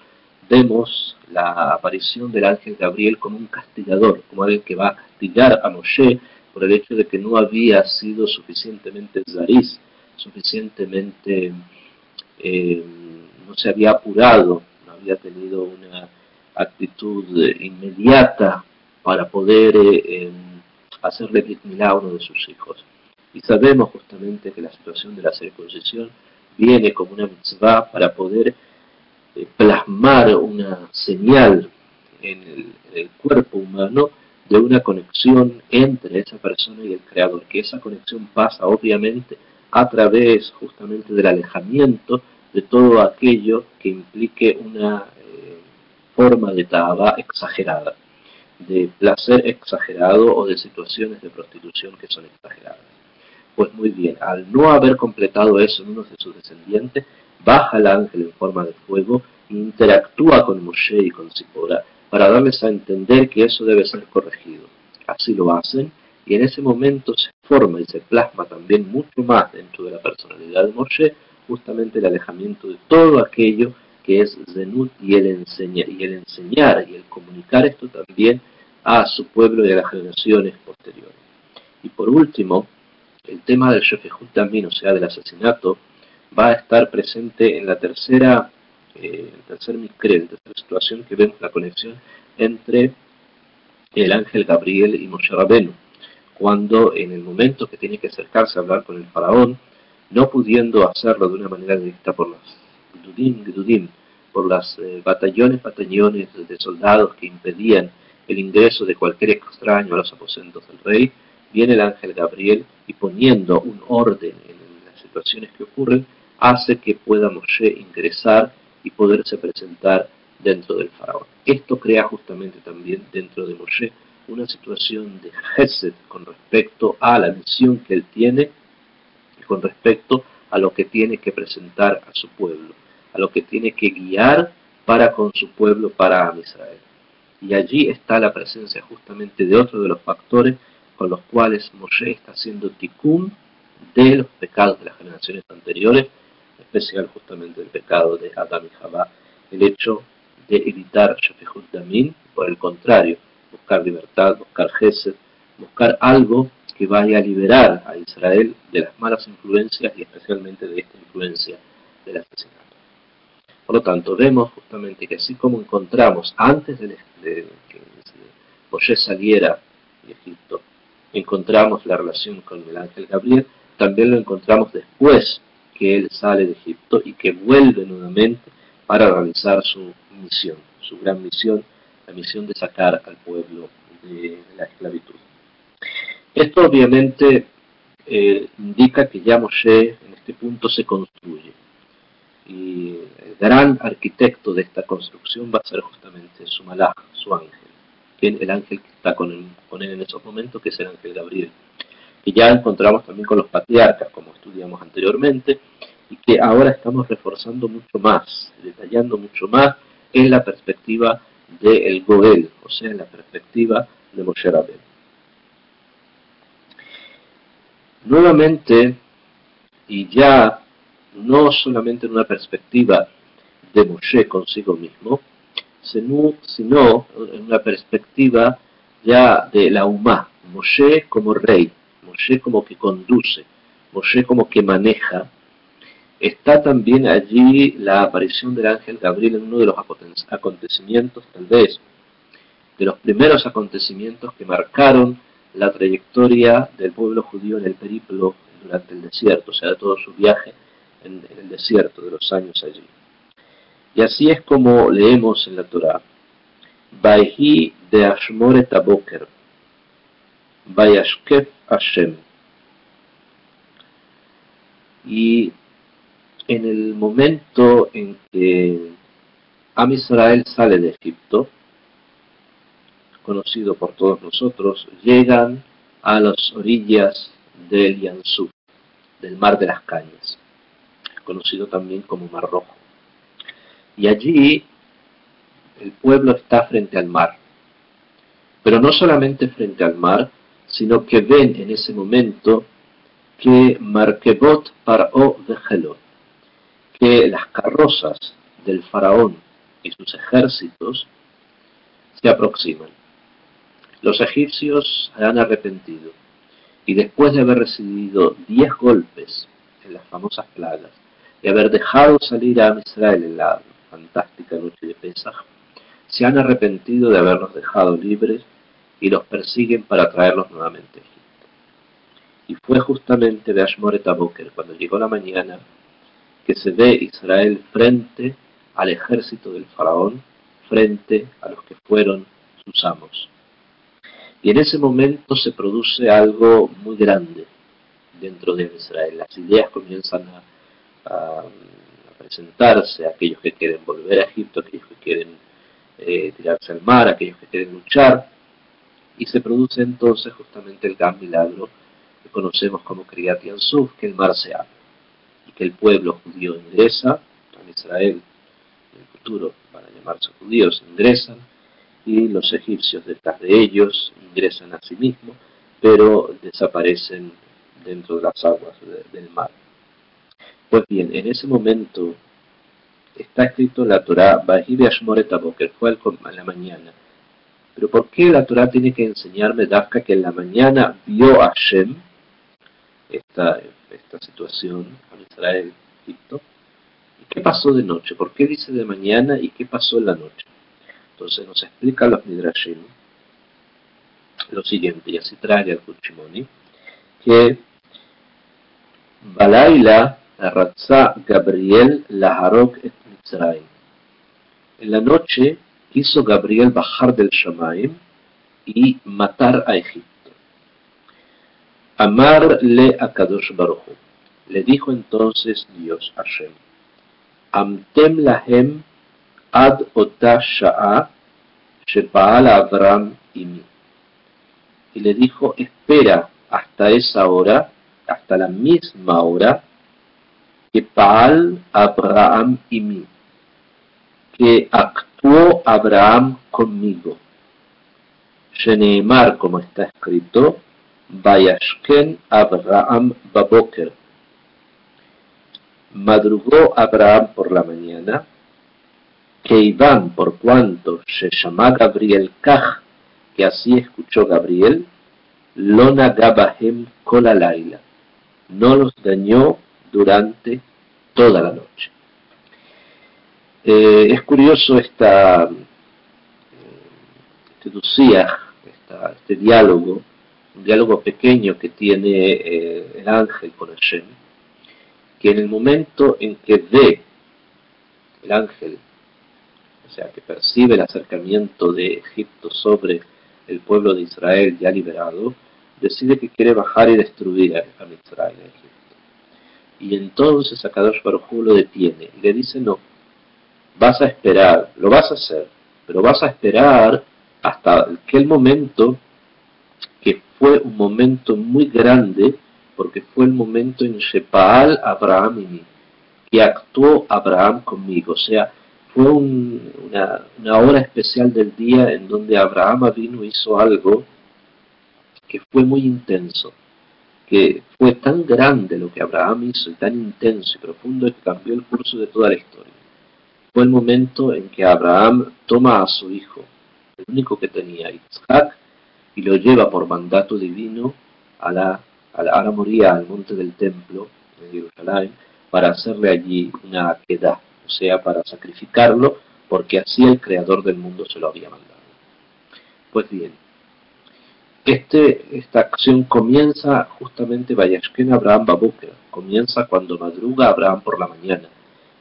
vemos la aparición del ángel Gabriel como un castigador, como alguien que va a castigar a Moshe por el hecho de que no había sido suficientemente zariz, suficientemente, no se había apurado, no había tenido una actitud inmediata para poder hacerle brit milá a uno de sus hijos. Y sabemos justamente que la situación de la circuncisión viene como una mitzvah para poder plasmar una señal en el cuerpo humano de una conexión entre esa persona y el Creador, que esa conexión pasa obviamente a través justamente del alejamiento de todo aquello que implique una forma de ta'avá exagerada, de placer exagerado o de situaciones de prostitución que son exageradas. Pues muy bien, al no haber completado eso en uno de sus descendientes, baja el ángel en forma de fuego e interactúa con Moshe y con Zipora para darles a entender que eso debe ser corregido. Así lo hacen y en ese momento se forma y se plasma también mucho más dentro de la personalidad de Moshe justamente el alejamiento de todo aquello que es Zenut y el enseñar y el comunicar esto también a su pueblo y a las generaciones posteriores. Y por último, el tema del shefehut también, o sea, del asesinato, va a estar presente en la tercera mikre, en la tercera situación que vemos la conexión entre el ángel Gabriel y Moshe Rabenu, cuando en el momento que tiene que acercarse a hablar con el faraón, no pudiendo hacerlo de una manera directa por los Gedudim, por las batallones de soldados que impedían el ingreso de cualquier extraño a los aposentos del rey, viene el ángel Gabriel y poniendo un orden en las situaciones que ocurren, hace que pueda Moshe ingresar y poderse presentar dentro del faraón. Esto crea justamente también dentro de Moshe una situación de Hesed con respecto a la misión que él tiene y con respecto a lo que tiene que presentar a su pueblo, a lo que tiene que guiar para con su pueblo, para Am Israel. Y allí está la presencia justamente de otro de los factores con los cuales Moshe está haciendo tikkun de los pecados de las generaciones anteriores, en especial justamente el pecado de Adam y Jabá, el hecho de evitar Shafehut Damin, por el contrario, buscar libertad, buscar Gesed, buscar algo que vaya a liberar a Israel de las malas influencias y especialmente de esta influencia del asesinato. Por lo tanto, vemos justamente que así como encontramos antes de que Moshe saliera de Egipto, encontramos la relación con el ángel Gabriel, también lo encontramos después que él sale de Egipto y que vuelve nuevamente para realizar su misión, su gran misión, la misión de sacar al pueblo de la esclavitud. Esto obviamente indica que ya Moshe en este punto se construye. Y el gran arquitecto de esta construcción va a ser justamente su malaj, su ángel, el ángel que está con él en esos momentos, que es el ángel Gabriel. Y ya encontramos también con los patriarcas, como estudiamos anteriormente, y que ahora estamos reforzando mucho más, detallando mucho más en la perspectiva del Goel, o sea, en la perspectiva de Moshe Rabbeinu. Nuevamente, y ya no solamente en una perspectiva de Moshe consigo mismo, sino en una perspectiva ya de la Umá, Moshe como rey, Moshe como que conduce, Moshe como que maneja. Está también allí la aparición del ángel Gabriel en uno de los acontecimientos, tal vez, de los primeros acontecimientos que marcaron la trayectoria del pueblo judío en el periplo durante el desierto, o sea, de todo su viaje en el desierto, de los años allí. Y así es como leemos en la Torá: Vayhi de Ashmoret Aboker, Vayashkef Hashem. Y en el momento en que Am Israel sale de Egipto, conocido por todos nosotros, llegan a las orillas del Yansuf, del Mar de las Cañas, conocido también como Mar Rojo. Y allí el pueblo está frente al mar, pero no solamente frente al mar, sino que ven en ese momento que Markebot Paró Vejelot, que las carrozas del faraón y sus ejércitos se aproximan. Los egipcios se han arrepentido y después de haber recibido 10 golpes en las famosas plagas y haber dejado salir a Israel en la fantástica noche de Pesaj, se han arrepentido de haberlos dejado libres y los persiguen para traerlos nuevamente a Egipto. Y fue justamente de Ashmoret Aboker, cuando llegó la mañana, que se ve Israel frente al ejército del faraón, frente a los que fueron sus amos. Y en ese momento se produce algo muy grande dentro de Israel. Las ideas comienzan a presentarse, aquellos que quieren volver a Egipto, aquellos que quieren tirarse al mar, aquellos que quieren luchar, y se produce entonces justamente el gran milagro que conocemos como Kriyat Yansuf, que el mar se abre y que el pueblo judío ingresa a Israel. En el futuro van a llamarse judíos, ingresan, y los egipcios detrás de ellos ingresan a sí mismos, pero desaparecen dentro de las aguas del mar. Pues bien, en ese momento está escrito en la Torá, Vayhi Ashmoret Aboker, fue a la mañana. Pero ¿por qué la Torá tiene que enseñarme, Dafka, que en la mañana vio a Hashem esta situación con Israel, Egipto? ¿Y qué pasó de noche? ¿Por qué dice de mañana y qué pasó en la noche? Entonces nos explica los Midrashim lo siguiente, y así trae al Kuchimoni, que Balaila Ratzá Gabriel Laharok et Mitzrayim. En la noche quiso Gabriel bajar del Shamaim y matar a Egipto. Amar le Akadosh Baruch Hu. Le dijo entonces Dios Hashem: Amtem lahem ad ota sha'a shepa'al Avram imi. y le dijo, espera hasta esa hora, hasta la misma hora, que Paal Abraham y mí, que actuó Abraham conmigo. Sheneemar, como está escrito, Vayashken Abraham Baboker. Madrugó Abraham por la mañana, que Iván, por cuanto se llama Gabriel Kaj, que así escuchó Gabriel, Lona Gabahem Kolalaila, no los dañó durante toda la noche. Es curioso este diálogo, un diálogo pequeño que tiene el ángel con Hashem, que en el momento en que ve el ángel, o sea, que percibe el acercamiento de Egipto sobre el pueblo de Israel ya liberado, decide que quiere bajar y destruir a Israel, a Egipto. Y entonces Akadosh Baruj Hu lo detiene y le dice, no, vas a esperar, lo vas a hacer, pero vas a esperar hasta aquel momento que fue un momento muy grande, porque fue el momento en Shepaal Abraham y mí, que actuó Abraham conmigo, o sea, fue una hora especial del día en donde Abraham vino y hizo algo que fue muy intenso, que fue tan grande lo que Abraham hizo y tan intenso y profundo que cambió el curso de toda la historia. Fue el momento en que Abraham toma a su hijo, el único que tenía, Isaac, y lo lleva por mandato divino a la Moría, al monte del templo en Jerusalén, para hacerle allí una aquedá, o sea, para sacrificarlo, porque así el Creador del mundo se lo había mandado. Pues bien, esta acción comienza justamente Vayashken Abraham Babuker, comienza cuando madruga Abraham por la mañana,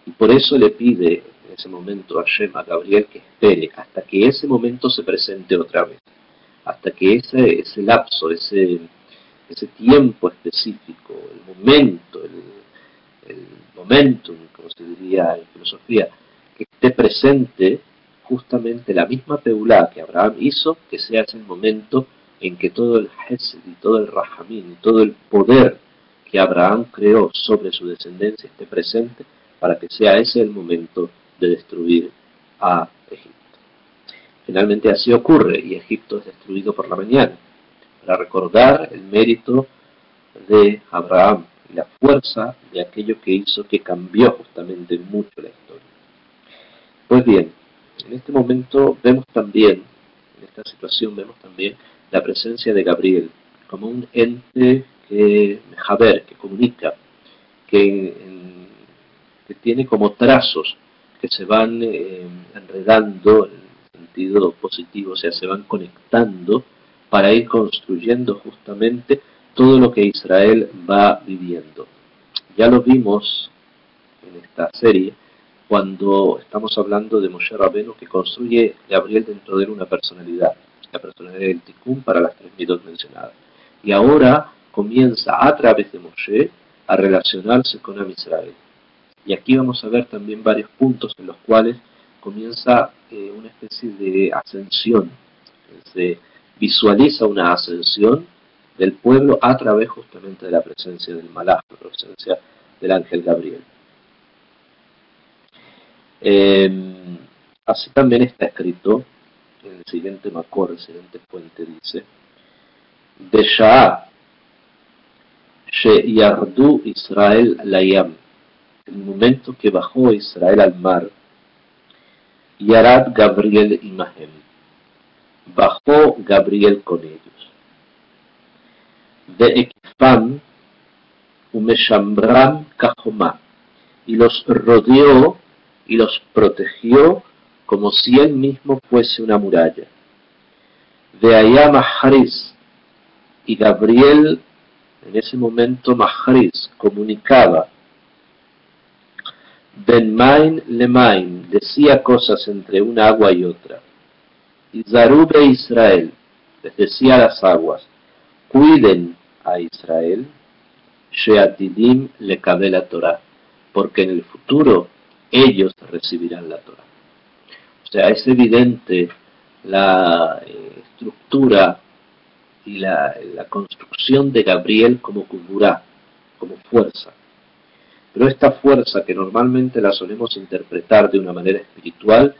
y por eso le pide en ese momento a Hashem, a Gabriel, que espere hasta que ese momento se presente otra vez, hasta que ese lapso, ese tiempo específico, el momentum, como se diría en filosofía, que esté presente justamente la misma peulá que Abraham hizo, que sea ese momento en que todo el Hesed y todo el Rahamín y todo el poder que Abraham creó sobre su descendencia esté presente, para que sea ese el momento de destruir a Egipto. Finalmente así ocurre y Egipto es destruido por la mañana, para recordar el mérito de Abraham y la fuerza de aquello que hizo que cambió justamente mucho la historia. Pues bien, en este momento vemos también, en esta situación vemos también la presencia de Gabriel como un ente que comunica, que tiene como trazos que se van enredando en sentido positivo, o sea, se van conectando para ir construyendo justamente todo lo que Israel va viviendo. Ya lo vimos en esta serie cuando estamos hablando de Moshe Rabbeinu, que construye Gabriel dentro de él una personalidad, la personalidad del Tikkun para las 3 midot mencionadas. Y ahora comienza a través de Moshe a relacionarse con Am Israel. Y aquí vamos a ver también varios puntos en los cuales comienza una especie de ascensión. Se visualiza una ascensión del pueblo a través justamente de la presencia del Malach, la presencia del ángel Gabriel. Así también está escrito en el siguiente Makor, el siguiente fuente dice: Besha'a Sheyardu Israel Layam, el momento que bajó Israel al mar, Yarad Gabriel Imahem, bajó Gabriel con ellos. De Ekfam Umeshambram Kahomá, y los rodeó y los protegió como si él mismo fuese una muralla. De allá Mahariz, y Gabriel en ese momento Mahariz comunicaba, Ben Main le Main, decía cosas entre una agua y otra. Y Zarube Israel, les decía a las aguas, cuiden a Israel, Sheatidim le cabe la Torah, porque en el futuro ellos recibirán la Torah. O sea, es evidente la estructura y la construcción de Gabriel como Kuburá, como fuerza. Pero esta fuerza, que normalmente la solemos interpretar de una manera espiritual,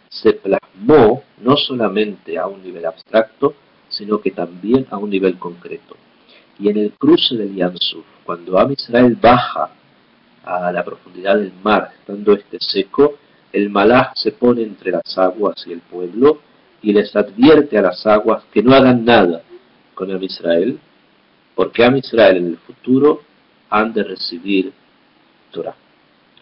se plasmó no solamente a un nivel abstracto, sino que también a un nivel concreto. Y en el cruce del Yam Suf, cuando Am Israel baja a la profundidad del mar, estando este seco, el Malaj se pone entre las aguas y el pueblo y les advierte a las aguas que no hagan nada con Am Israel, porque Am Israel en el futuro han de recibir Torah.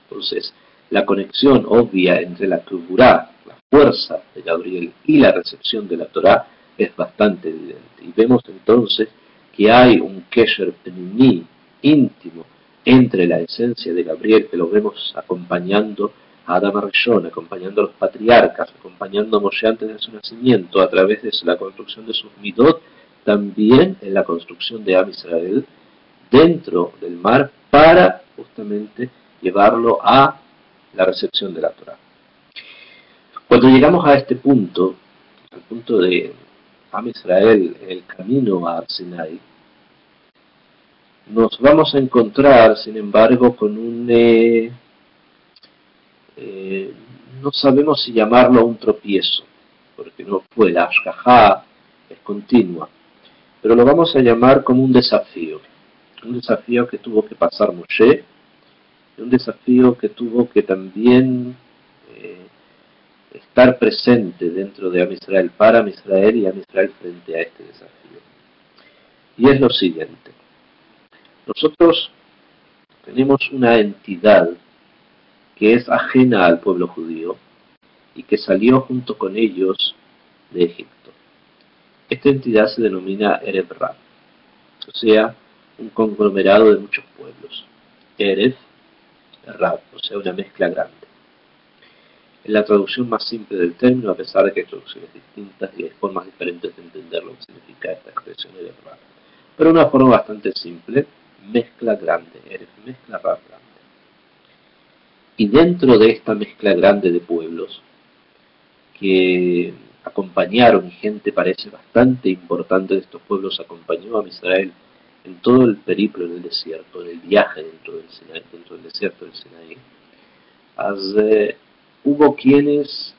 Entonces, la conexión obvia entre la Kuburá, la fuerza de Gabriel, y la recepción de la Torah es bastante evidente. Y vemos entonces que hay un kesher pnimi íntimo entre la esencia de Gabriel, que lo vemos acompañando a Adam Arishon, acompañando a los patriarcas, acompañando a Moshe antes de su nacimiento, a través de la construcción de sus midot, también en la construcción de Am Israel, dentro del mar, para justamente llevarlo a la recepción de la Torah. Cuando llegamos a este punto, al punto de Am Israel, el camino a Sinai, nos vamos a encontrar, sin embargo, con no sabemos si llamarlo un tropiezo, porque no fue la ashkajá, es continua, pero lo vamos a llamar como un desafío que tuvo que pasar Moshe, un desafío que tuvo que también estar presente dentro de Am Israel, para Am Israel y Am Israel frente a este desafío. Y es lo siguiente: nosotros tenemos una entidad que es ajena al pueblo judío y que salió junto con ellos de Egipto. Esta entidad se denomina Erev Rab, o sea, un conglomerado de muchos pueblos. Erev Rab, o sea, una mezcla grande. Es la traducción más simple del término, a pesar de que hay traducciones distintas y hay formas diferentes de entender lo que significa esta expresión Erev Rab. Pero una forma bastante simple: mezcla grande, Erev, mezcla Rab grande. Y dentro de esta mezcla grande de pueblos que acompañaron, y gente parece bastante importante de estos pueblos acompañó a Israel en todo el periplo en el desierto, en el viaje dentro del Sinaí, dentro del desierto del Sinaí, hubo quienes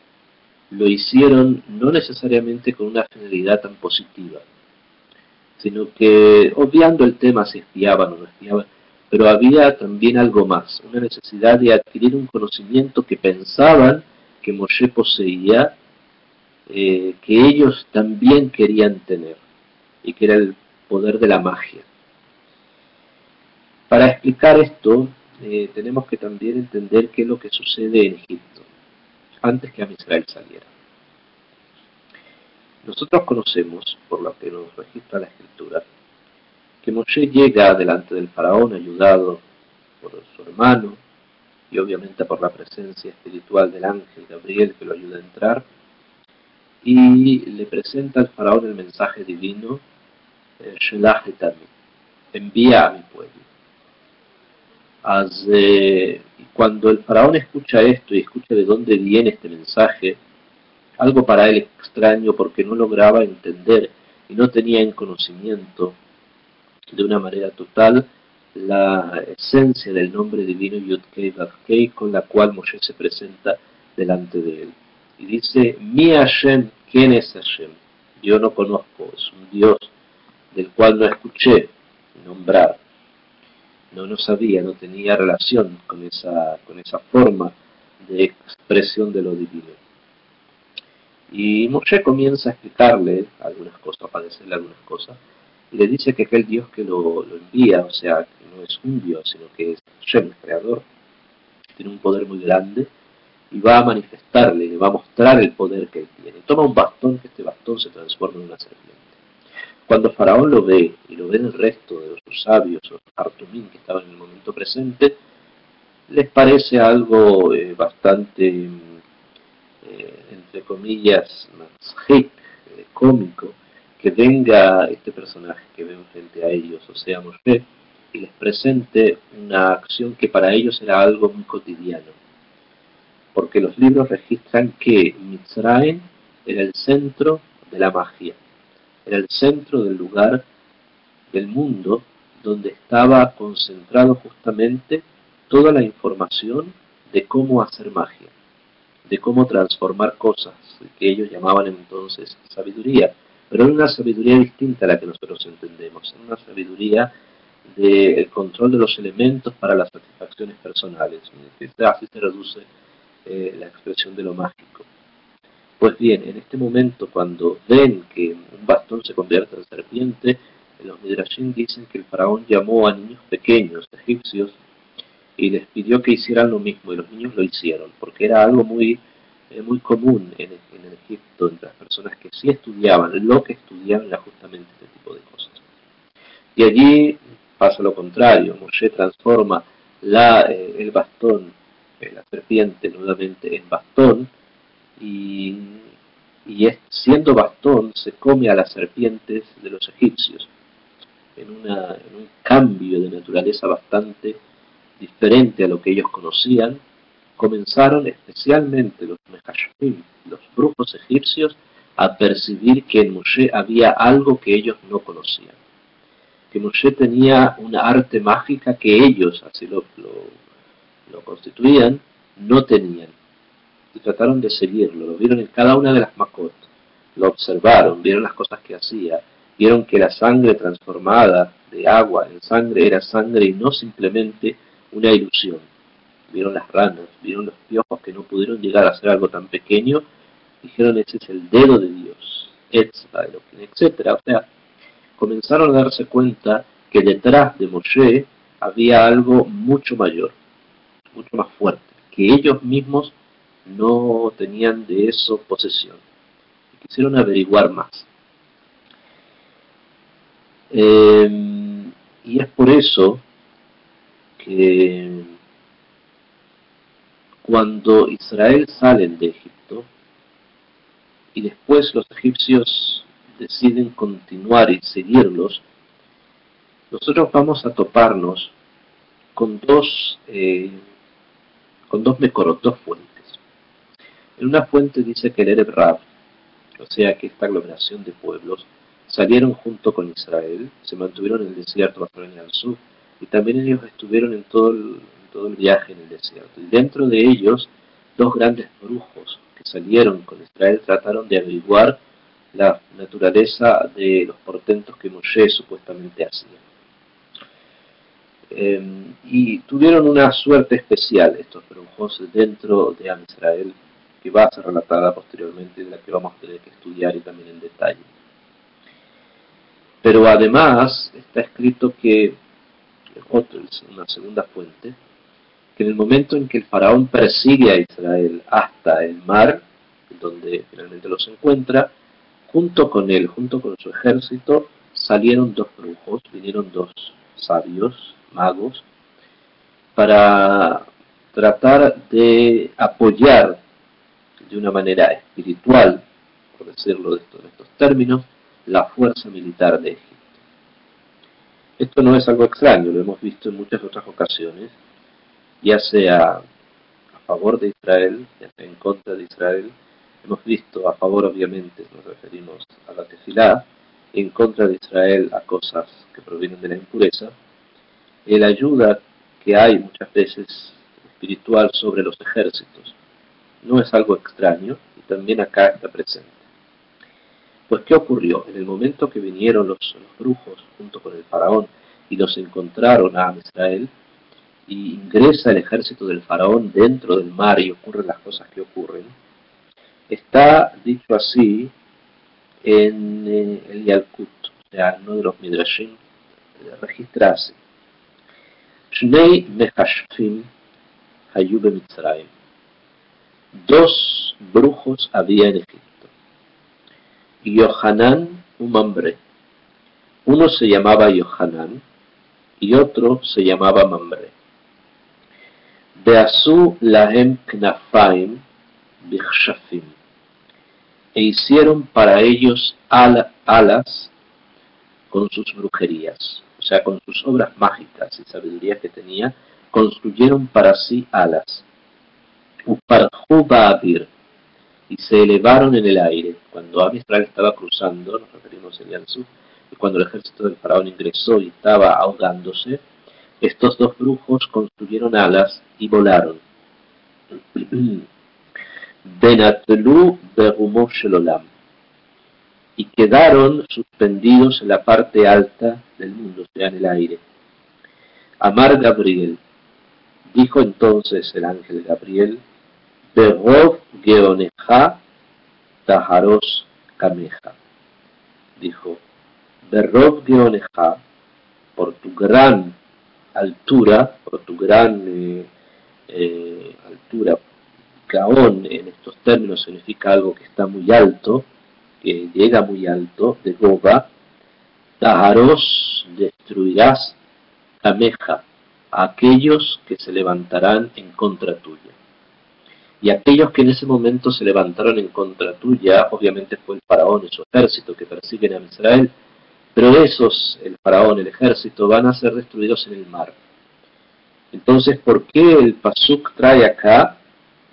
lo hicieron no necesariamente con una finalidad tan positiva, sino que obviando el tema si espiaban o no espiaban, pero había también algo más, una necesidad de adquirir un conocimiento que pensaban que Moshe poseía, que ellos también querían tener, y que era el poder de la magia. Para explicar esto, tenemos que también entender qué es lo que sucede en Egipto, antes que Am Israel saliera. Nosotros conocemos, por lo que nos registra la Escritura, que Moshe llega delante del faraón ayudado por su hermano y obviamente por la presencia espiritual del ángel Gabriel que lo ayuda a entrar, y le presenta al faraón el mensaje divino: Shelach et ami, envía a mi pueblo. Y cuando el faraón escucha esto y escucha de dónde viene este mensaje, algo para él extraño, porque no lograba entender y no tenía en conocimiento de una manera total la esencia del nombre divino Yud-Kei Vav-Kei, con la cual Moshe se presenta delante de él. Y dice: Mi Hashem, ¿quién es Hashem? Yo no conozco, es un Dios del cual no escuché nombrar. No sabía, no tenía relación con esa forma de expresión de lo divino. Y Moshe comienza a explicarle algunas cosas, a decirle algunas cosas, y le dice que aquel Dios que lo envía, o sea, que no es un Dios, sino que es Hashem, el Creador, tiene un poder muy grande, y va a manifestarle, le va a mostrar el poder que él tiene. Toma un bastón, que este bastón se transforma en una serpiente. Cuando Faraón lo ve, y lo ven el resto de los sabios, los Artumín que estaban en el momento presente, les parece algo bastante, entre comillas, mazhik, cómico, que venga este personaje que ven frente a ellos, o sea, Moshe, y les presente una acción que para ellos era algo muy cotidiano. Porque los libros registran que Mitzrayim era el centro de la magia, era el centro del lugar del mundo donde estaba concentrado justamente toda la información de cómo hacer magia, de cómo transformar cosas, que ellos llamaban entonces sabiduría, pero era una sabiduría distinta a la que nosotros entendemos, era una sabiduría del control de los elementos para las satisfacciones personales. Así se reduce la expresión de lo mágico. Pues bien, en este momento, cuando ven que un bastón se convierte en serpiente, los Midrashim dicen que el faraón llamó a niños pequeños, egipcios, y les pidió que hicieran lo mismo, y los niños lo hicieron, porque era algo muy común en el Egipto, entre las personas que sí estudiaban. Lo que estudiaban era justamente este tipo de cosas. Y allí pasa lo contrario, Moshe transforma el bastón, la serpiente nuevamente en bastón, y siendo bastón se come a las serpientes de los egipcios, en un cambio de naturaleza bastante diferente a lo que ellos conocían. Comenzaron especialmente los mejashfim, los brujos egipcios, a percibir que en Moshe había algo que ellos no conocían, que Moshe tenía una arte mágica que ellos, así lo constituían, no tenían, y trataron de seguirlo. Lo vieron en cada una de las makot, lo observaron, vieron las cosas que hacía, vieron que la sangre transformada de agua en sangre era sangre y no simplemente una ilusión. Vieron las ranas, vieron los piojos que no pudieron llegar a ser algo tan pequeño, dijeron: ese es el dedo de Dios, etcétera. O sea, comenzaron a darse cuenta que detrás de Moshe había algo mucho mayor, mucho más fuerte, que ellos mismos no tenían de eso posesión. Quisieron averiguar más. Y es por eso que cuando Israel salen de Egipto y después los egipcios deciden continuar y seguirlos, nosotros vamos a toparnos con dos mekorot, dos fuentes. En una fuente dice que el Erev Rav, o sea que esta aglomeración de pueblos, salieron junto con Israel, se mantuvieron en el desierto bajo el al sur, y también ellos estuvieron en todo el viaje en el desierto. Y dentro de ellos, dos grandes brujos que salieron con Israel trataron de averiguar la naturaleza de los portentos que Moshe supuestamente hacía. Y tuvieron una suerte especial estos brujos dentro de Am Israel, que va a ser relatada posteriormente, de la que vamos a tener que estudiar y también en detalle. Pero además está escrito que, una segunda fuente, que en el momento en que el faraón persigue a Israel hasta el mar, donde finalmente los encuentra, junto con él, junto con su ejército, salieron dos brujos, vinieron dos sabios, magos, para tratar de apoyar de una manera espiritual, por decirlo en estos términos, la fuerza militar de Egipto. Esto no es algo extraño, lo hemos visto en muchas otras ocasiones, ya sea a favor de Israel, ya sea en contra de Israel. Hemos visto a favor, obviamente, nos referimos a la tefilá, en contra de Israel a cosas que provienen de la impureza. La ayuda que hay muchas veces espiritual sobre los ejércitos no es algo extraño, y también acá está presente. Pues, ¿qué ocurrió? En el momento que vinieron los brujos junto con el faraón y los encontraron a Israel, y ingresa el ejército del faraón dentro del mar y ocurren las cosas que ocurren, está dicho así en el Yalkut, o sea, uno de los Midrashim, registra así: Shnei mechashfim hayu b'Mitzrayim. Dos brujos había en Egipto, Yohanan y Mambre. Uno se llamaba Yohanan y otro se llamaba Mambre. Beasu lahem knafaim bichshafim. E hicieron para ellos alas con sus brujerías, o sea, con sus obras mágicas y sabidurías que tenía, construyeron para sí alas. Uparhu ba'avir, y se elevaron en el aire. cuando Am Israel estaba cruzando, nos referimos a Yam Suf, y cuando el ejército del faraón ingresó y estaba ahogándose, estos dos brujos construyeron alas y volaron. Benatlu Berumo Shelolam, y quedaron suspendidos en la parte alta del mundo, o sea, en el aire. Amar Gabriel, dijo entonces el ángel Gabriel, Berov Geoneja Taharos Kameja, dijo, Berov Geoneja, por tu gran altura, por tu gran altura, Gaón en estos términos significa algo que está muy alto, que llega muy alto, de Goba, Taharos, destruirás Kameja, a aquellos que se levantarán en contra tuya. Y aquellos que en ese momento se levantaron en contra tuya, obviamente fue el faraón y su ejército que persiguen a Israel, pero esos, el faraón, el ejército, van a ser destruidos en el mar. Entonces, ¿por qué el Pasuk trae acá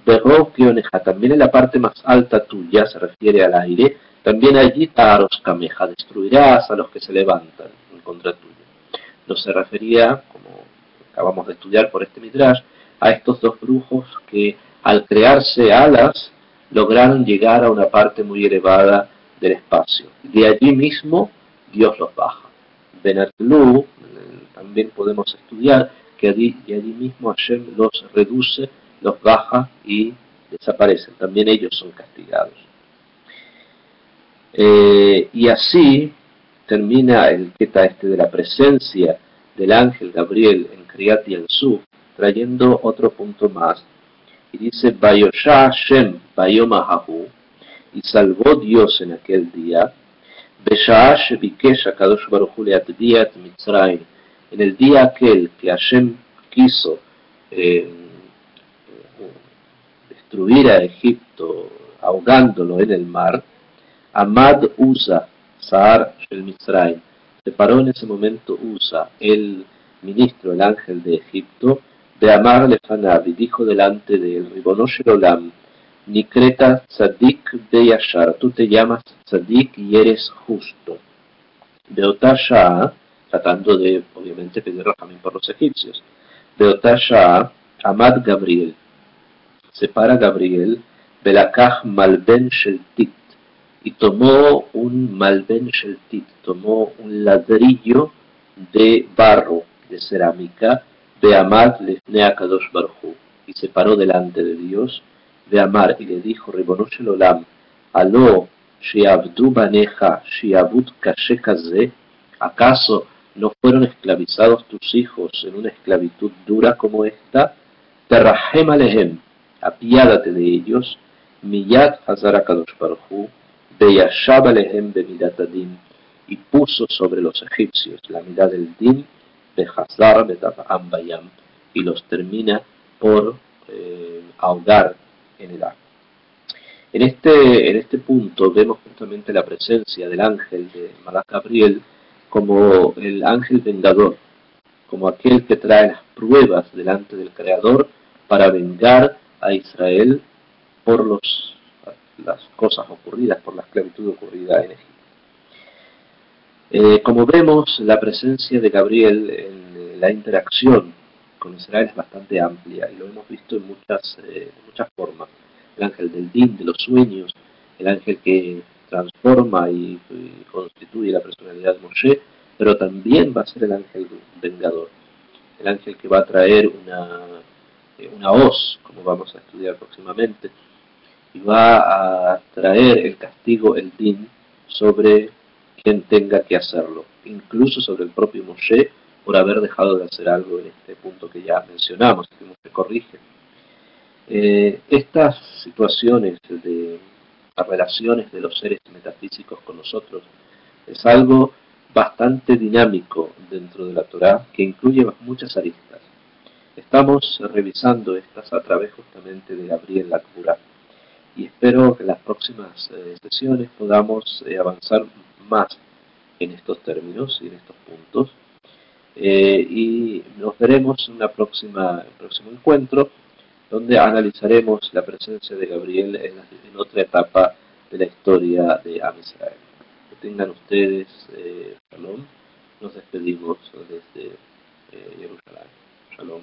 Berov Geoneja? También en la parte más alta tuya, se refiere al aire, también allí Taharos Kameja, destruirás a los que se levantan en contra tuya. No se refería, como acabamos de estudiar por este Midrash, a estos dos brujos que al crearse alas lograron llegar a una parte muy elevada del espacio. De allí mismo Dios los baja. Benatlu, también podemos estudiar que de allí mismo Hashem los reduce, los baja y desaparecen. También ellos son castigados. Y así termina el queta este de la presencia del ángel Gabriel en Kriyat Yam-Suf, trayendo otro punto más. Y dice, Vayosha Hashem Bayom Ahahu, y salvó Dios en aquel día, Besha'ah Shebikesh HaKadosh Baruch Hu Le'atbiat Mitzrayim, en el día aquel que Hashem quiso destruir a Egipto ahogándolo en el mar, Amad Uza Sahar Shel Mitzrayim, se paró en ese momento Uza, el ministro, el ángel de Egipto, de Amar Lefanav, y dijo delante de él, Ribono Shel Olam, Nikreta Tzadik Beyashar, tú te llamas Tzadik y eres justo. Beotasha, tratando de, obviamente, pedir rajamín por los egipcios. Beotasha, Amad Gabriel, se para Gabriel, Belakach Malben Sheltit, y tomó un Malben Sheltit, tomó un ladrillo de barro, de cerámica, de Amad Lefnei HaKadosh Baruch Hu, y se paró delante de Dios, de Amar, y le dijo, Ribono Shel Olam, Aló, Sheabdu Baneja, Sheabud Kashe Kaze, ¿acaso no fueron esclavizados tus hijos en una esclavitud dura como esta? Terrahem Alehem, apiádate de ellos, Miyad Hazar HaKadosh Baruch Hu, Beyashab Alehem Bemidat Adin, y puso sobre los egipcios la mirada del Din, Behazar Betav'am Bayam, y los termina por ahogar en el agua. En este punto vemos justamente la presencia del ángel de Malach Gabriel como el ángel vengador, como aquel que trae las pruebas delante del Creador para vengar a Israel por las cosas ocurridas, por la esclavitud ocurrida en Egipto. Como vemos, la presencia de Gabriel en la interacción con Israel es bastante amplia y lo hemos visto en muchas formas. El ángel del Din, de los sueños, el ángel que transforma y constituye la personalidad de Moshe, pero también va a ser el ángel vengador, el ángel que va a traer una hoz, como vamos a estudiar próximamente, y va a traer el castigo, el Din, sobre quien tenga que hacerlo, incluso sobre el propio Moshe, por haber dejado de hacer algo en este punto que ya mencionamos, que Moshe corrige. Estas situaciones de las relaciones de los seres metafísicos con nosotros es algo bastante dinámico dentro de la Torá, que incluye muchas aristas. Estamos revisando estas a través justamente de Gabriel Lakbura, y espero que en las próximas sesiones podamos avanzar más en estos términos y en estos puntos. Y nos veremos en el próximo encuentro, donde analizaremos la presencia de Gabriel en otra etapa de la historia de Am Israel. Que tengan ustedes shalom. Nos despedimos desde Jerusalén. Shalom.